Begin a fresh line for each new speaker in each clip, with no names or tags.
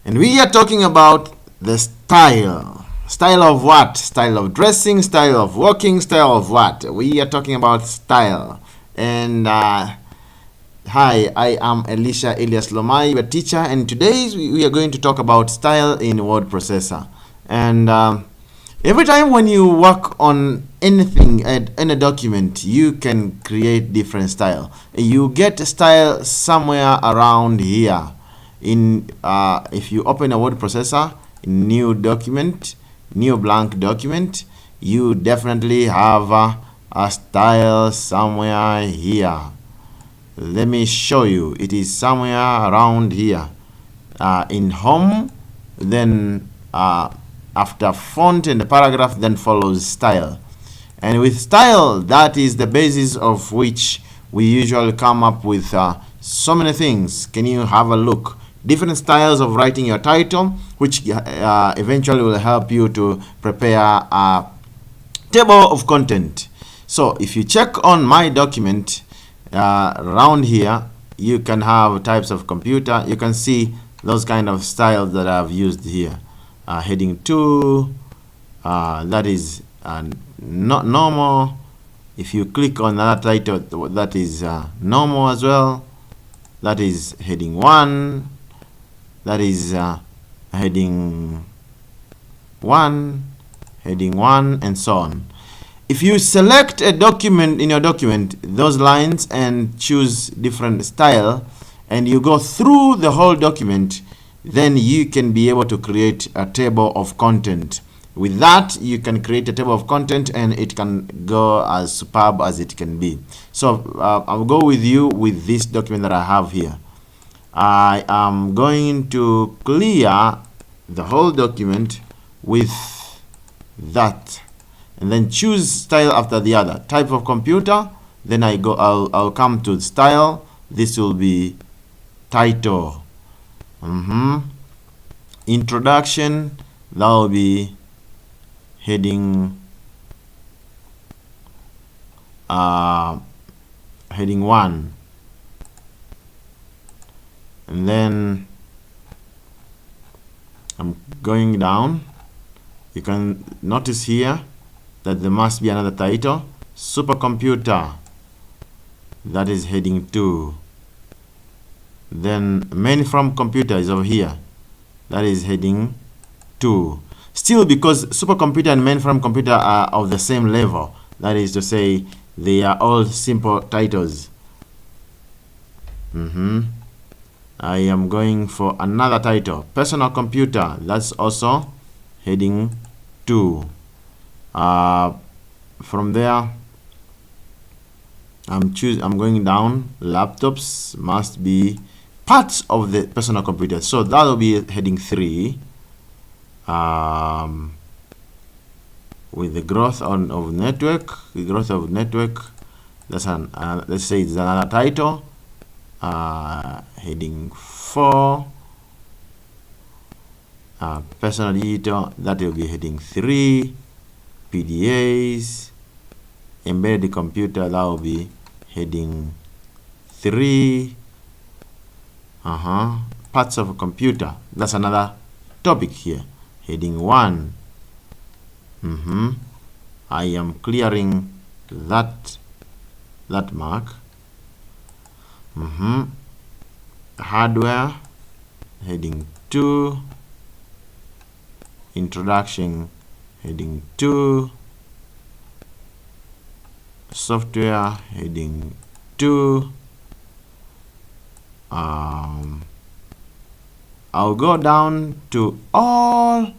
And we are talking about the style. Style of what? Style of dressing, style of walking, style of what? We are talking about style. And hi, I am Elisha Elias Lomai, your teacher, and today we are going to talk about style in word processor. And every time when you work on anything in a document, you can create different style. You get style somewhere around here. If you open a word processor, new document, new blank document, you definitely have a style somewhere here. Let me show you. It is somewhere around here. In home, then after font and the paragraph, then follows style. And with style, that is the basis of which we usually come up with so many things. Can you have a look? Different styles of writing your title, which eventually will help you to prepare a table of content. So if you check on my document around here, you can have types of computer. You can see those kind of styles that I've used here. Heading 2, that is not normal. If you click on that title, that is normal as well. That is heading 1. That is heading 1, and so on. If you select a document in your document, those lines, and choose different style, and you go through the whole document, then you can be able to create a table of content. With that, you can create a table of content, and it can go as superb as it can be. So I'll go with you with this document that I have here. I am going to clear the whole document with that, and then choose style after the other. Type of computer, then I'll come to style. This will be title. Introduction, that will be heading 1. And then I'm going down. You can notice here that there must be another title. Supercomputer, that is heading 2. Then mainframe computer is over here. That is heading 2. Still, because supercomputer and mainframe computer are of the same level, that is to say, they are all simple titles. I am going for another title. Personal computer, that's also heading 2. From there, I'm going down. Laptops must be parts of the personal computer, so that will be heading 3. With the growth of network, that's let's say it's another title. Heading 4. Personal editor, that will be heading 3. PDAs, embedded computer, that will be heading 3. Parts of a computer, that's another topic here, heading 1. I am clearing that mark. Hardware, heading 2. Introduction, heading 2. Software, heading 2. I'll go down to all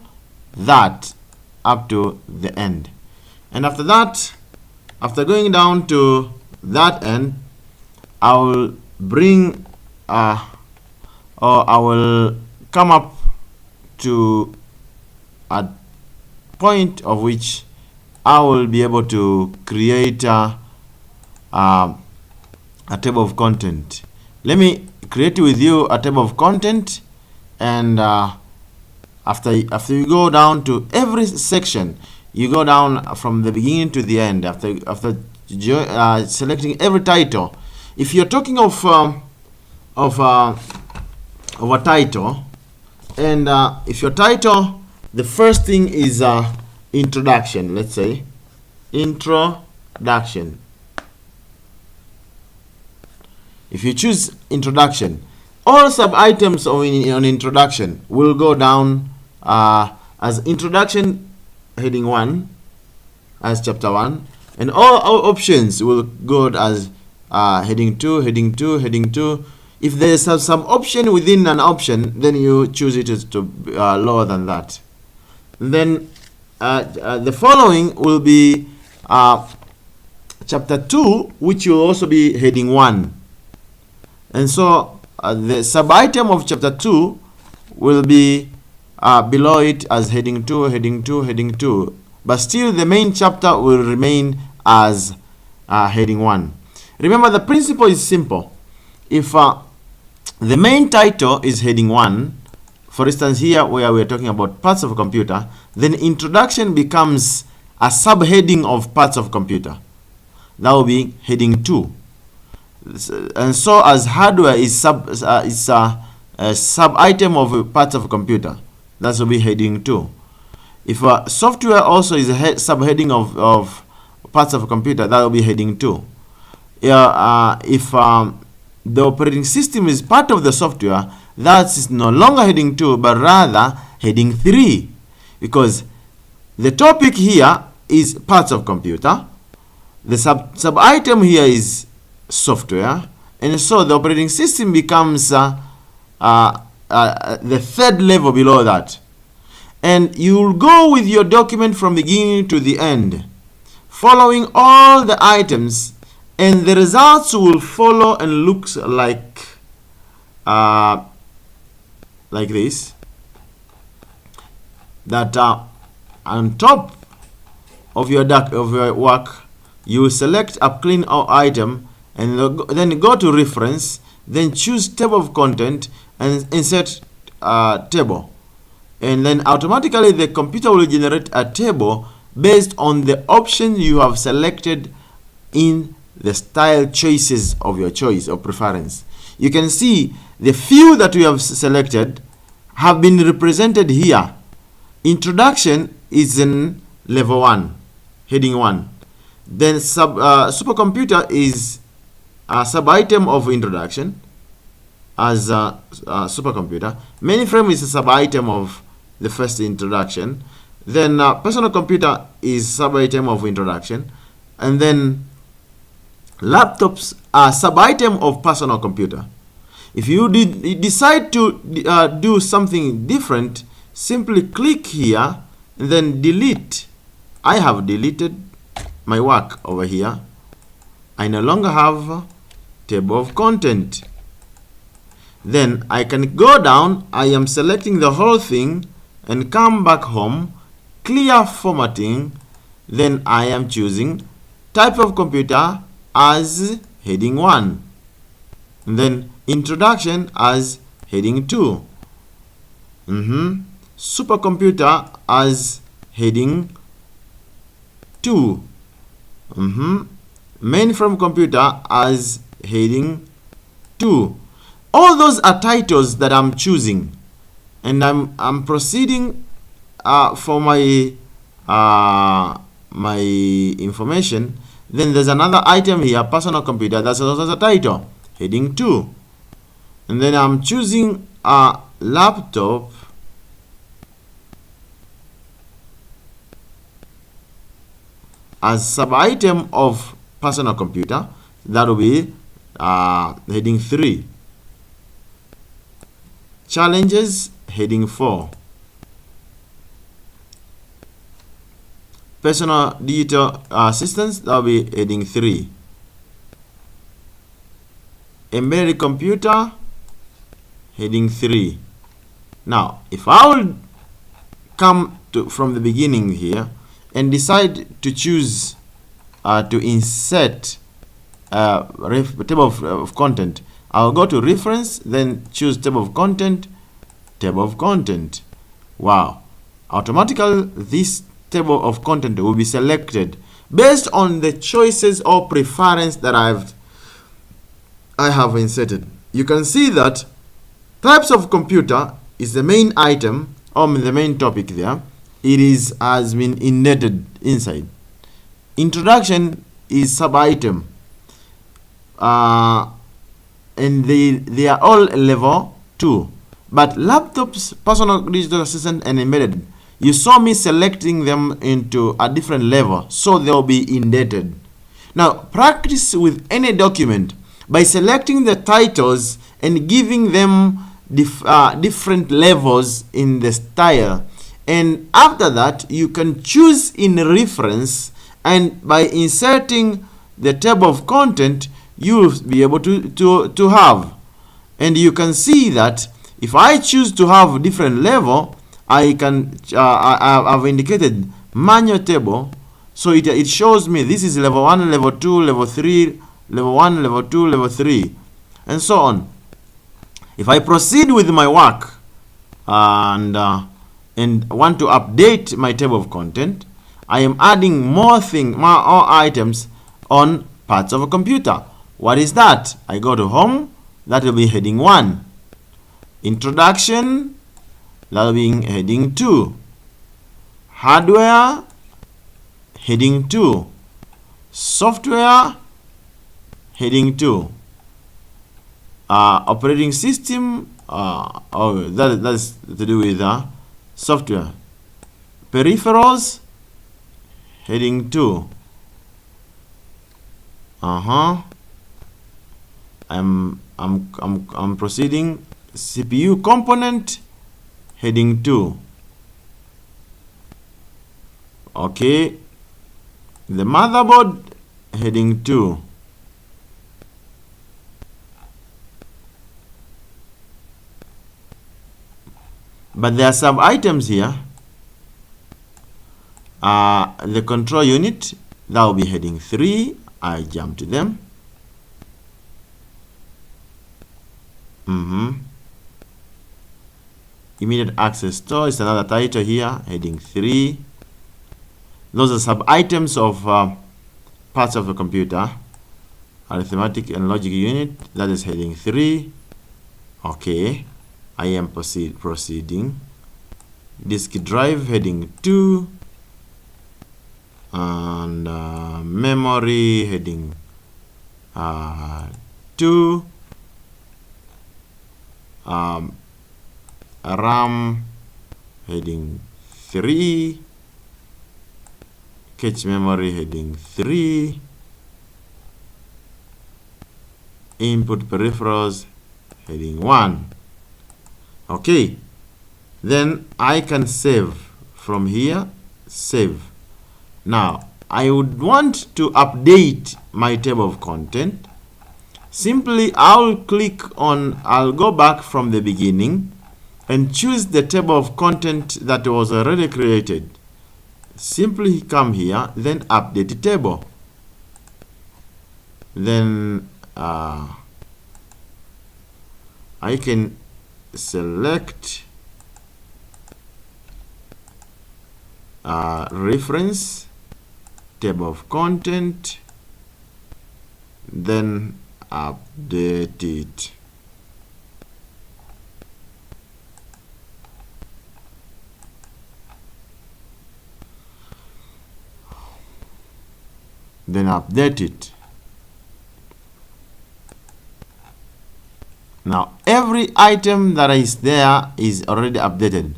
that up to the end, and after that, after going down to that end, I will bring or I will come up to a point of which I will be able to create a table of content. Let me create with you a table of content, and after you go down to every section, you go down from the beginning to the end. After selecting every title, if you're talking of a title, And if your title, the first thing is introduction, let's say introduction. If you choose introduction, all sub-items on introduction will go down as introduction heading 1, as chapter 1, and all options will go as heading 2, heading 2, heading 2. If there is some option within an option, then you choose it to lower than that. And then the following will be chapter 2, which will also be heading 1. And so the sub-item of chapter 2 will be below it as heading 2, heading 2, heading 2. But still the main chapter will remain as heading 1. Remember, the principle is simple. If the main title is heading 1, for instance here where we're talking about parts of a computer, then introduction becomes a subheading of parts of computer. That will be heading 2. And so as hardware is a sub-item of parts of a computer, that will be heading 2. If software also is a subheading of parts of a computer, that will be heading 2. If the operating system is part of the software, that is no longer heading 2, but rather heading 3, because the topic here is parts of computer, the sub-item here is software, and so the operating system becomes the third level below that. And you will go with your document from beginning to the end, following all the items, and the results will follow and looks like this. That on top of your work, you select a clean item, and then go to reference, then choose table of content and insert table, and then automatically the computer will generate a table based on the option you have selected in the style choices of your choice or preference. You can see the few that we have selected have been represented here. Introduction is in level 1, heading 1. Then supercomputer is a sub-item of introduction as a supercomputer. Mainframe is a sub-item of the first introduction. Then personal computer is sub-item of introduction. And then laptops are sub-item of personal computer. If you decide to do something different, simply click here and then delete. I have deleted my work over here. I no longer have table of content. Then I can go down. I am selecting the whole thing and come back home, clear formatting. Then I am choosing type of computer as heading 1, and then introduction as heading 2, supercomputer as heading 2, mainframe computer as heading 2. All those are titles that I'm choosing, and I'm proceeding for my my information. Then there's another item here, personal computer, that's also a title, heading 2. And then I'm choosing a laptop as sub-item of personal computer, that will be heading 3. Challenges, heading 4. Personal digital assistance, that will be heading 3. Embedded computer, heading 3. Now, if I will come from the beginning here and decide to choose to insert table of content, I'll go to reference, then choose table of content, table of content. Wow! Automatically, this table of content will be selected based on the choices or preference that I have inserted. You can see that types of computer is the main item or the main topic there. It has been indented inside. Introduction is sub-item, and they are all level 2. But laptops, personal digital assistant, and embedded, you saw me selecting them into a different level, so they'll be indented. Now, practice with any document by selecting the titles and giving them different levels in the style. And after that, you can choose in reference, and by inserting the table of content, you'll be able to have. And you can see that if I choose to have different level, I can I've indicated manual table, so it shows me this is level 1, level 2, level 3, level 1, level 2, level 3, and so on. If I proceed with my work and want to update my table of content, I am adding more items on parts of a computer. What is that? I go to home, that will be heading 1. Introduction, that will be heading 2. Hardware, heading 2. Software, heading 2. Operating system, that's to do with software. Peripherals, heading 2. I'm proceeding. CPU component, heading 2. Okay. The motherboard, heading 2. But there are some items here. The control unit, that will be heading 3. I jump to them. Immediate access store is another title here, heading 3. Those are sub-items of parts of the computer. Arithmetic and logic unit, that is heading 3. Okay, I am proceeding. Disk drive, heading 2. And memory, heading 2. RAM, heading 3. Cache memory, heading 3. Input peripherals, heading 1. Okay, then I can save from here. Save. Now I would want to update my table of content. Simply I'll go back from the beginning and choose the table of content that was already created. Simply come here, then update the table. Then I can select reference, table of content, then update it. Then update it. Now every item that is there is already updated,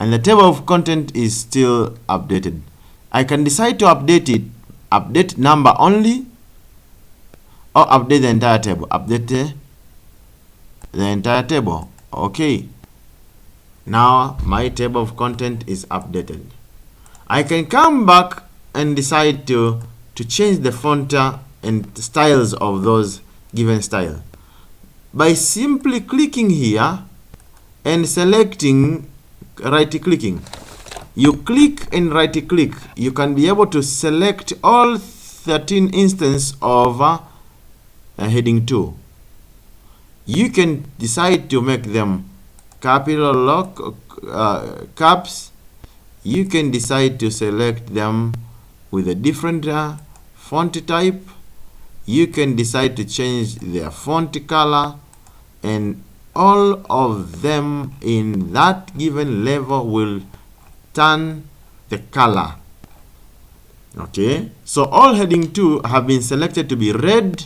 and the table of content is still updated. I can decide to update it, update number only, or update the entire table. Update the entire table. Okay, now my table of content is updated. I can come back and decide to change the font and styles of those given style by simply clicking here and selecting, right-clicking. You click and right-click. You can be able to select all 13 instances of heading 2. You can decide to make them capital lock, caps. You can decide to select them with a different font type. You can decide to change their font color, and all of them in that given level will turn the color. Okay, so all heading 2 have been selected to be red,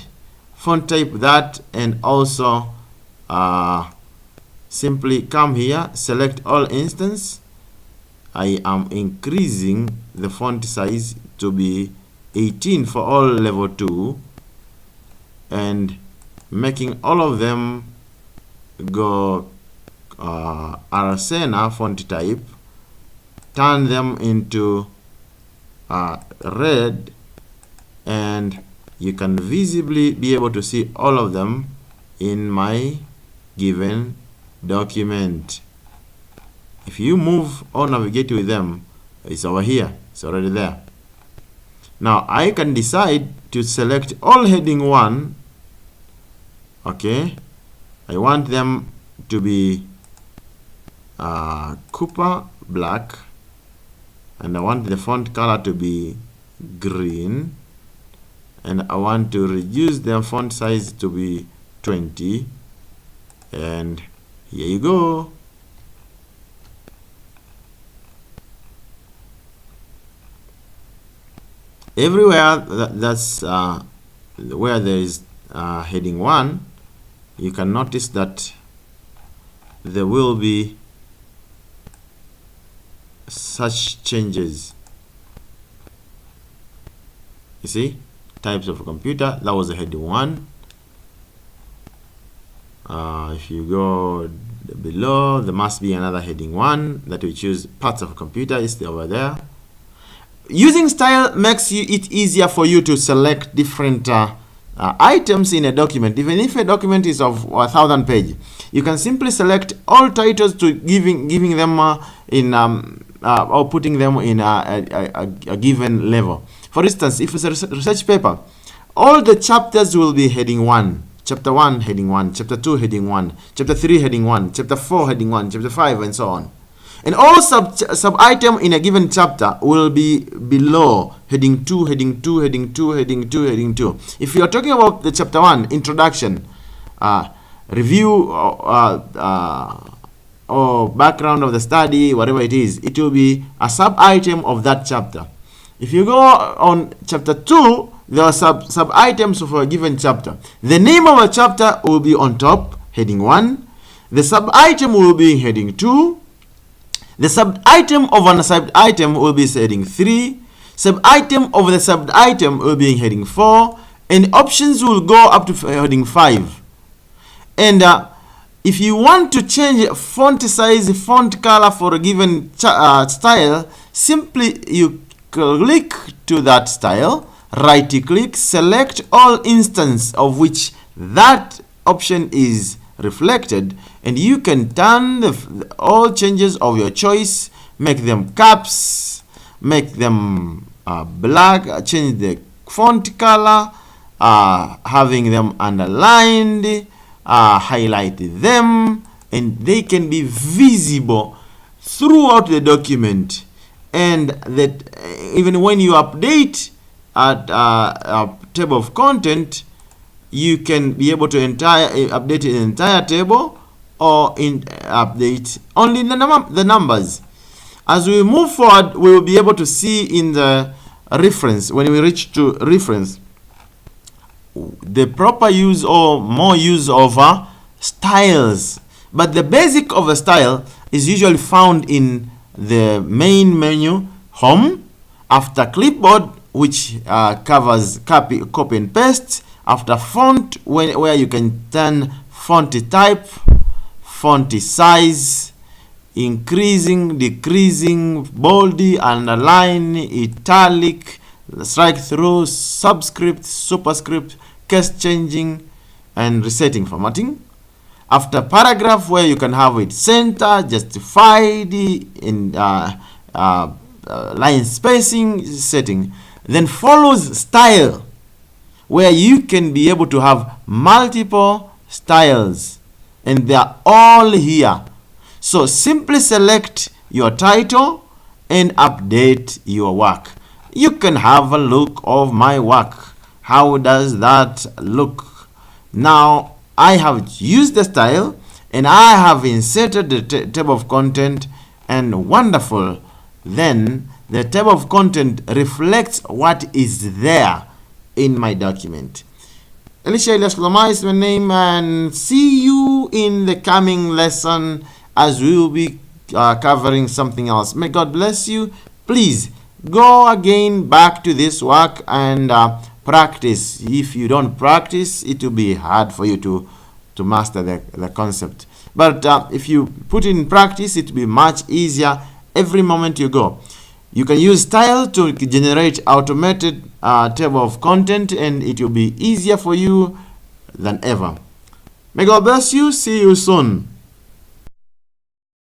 font type that, and also simply come here, select all instance. I am increasing the font size to be 18 for all level 2 and making all of them go Aracena font type, turn them into red, and you can visibly be able to see all of them in my given document. If you move or navigate with them, it's over here, it's already there. Now I can decide to select all heading 1. Okay, I want them to be Cooper black, and I want the font color to be green, and I want to reduce the font size to be 20, and here you go. Everywhere that's where there is heading 1, you can notice that there will be such changes. You see, types of computer, that was a heading 1. If you go below, there must be another heading 1 that we choose parts of a computer. Is over there. Using style makes it easier for you to select different items in a document. Even if a document is of 1,000 pages, you can simply select all titles to giving them in or putting them in a given level. For instance, if it's a research paper, all the chapters will be heading 1. Chapter 1 heading 1, chapter 2 heading 1, chapter 3 heading 1, chapter 4 heading 1, chapter 5, and so on. And all sub item in a given chapter will be below heading 2, heading 2, heading 2, heading 2, heading 2. If you are talking about the chapter 1, introduction, review, or background of the study, whatever it is, it will be a sub item of that chapter. If you go on chapter 2, there are sub items of a given chapter. The name of a chapter will be on top, heading 1. The sub item will be in heading 2. The sub-item of a sub-item will be heading 3. Sub-item of the sub-item will be in heading 4. And options will go up to heading 5. And if you want to change font size, font color for a given style, simply you click to that style, right-click, select all instance of which that option is reflected, and you can turn all changes of your choice, make them caps, make them black, change the font color, having them underlined, highlight them, and they can be visible throughout the document. And that even when you update a table of content, you can be able to update the entire table, or update only the numbers. As we move forward, we will be able to see in the reference, when we reach to reference, the proper use or more use of styles. But the basic of a style is usually found in the main menu, home, after clipboard, which covers copy and paste, after font, where you can turn font type, font size, increasing, decreasing, bold, underline, italic, strike through, subscript, superscript, case changing, and resetting formatting. After paragraph, where you can have it center, justified, in line spacing setting. Then follows style, where you can be able to have multiple styles, and they are all here. So simply select your title and update your work. You can have a look of my work. How does that look? Now I have used the style, and I have inserted the table of content, and wonderful, then the table of content reflects what is there in my document. Elisha Elias Loma is my name, and see you in the coming lesson as we will be covering something else. May God bless you. Please go again back to this work and practice. If you don't practice, it will be hard for you to master the concept. But if you put in practice, it will be much easier every moment you go. You can use style to generate automated table of content, and it will be easier for you than ever. May God bless you. See you soon.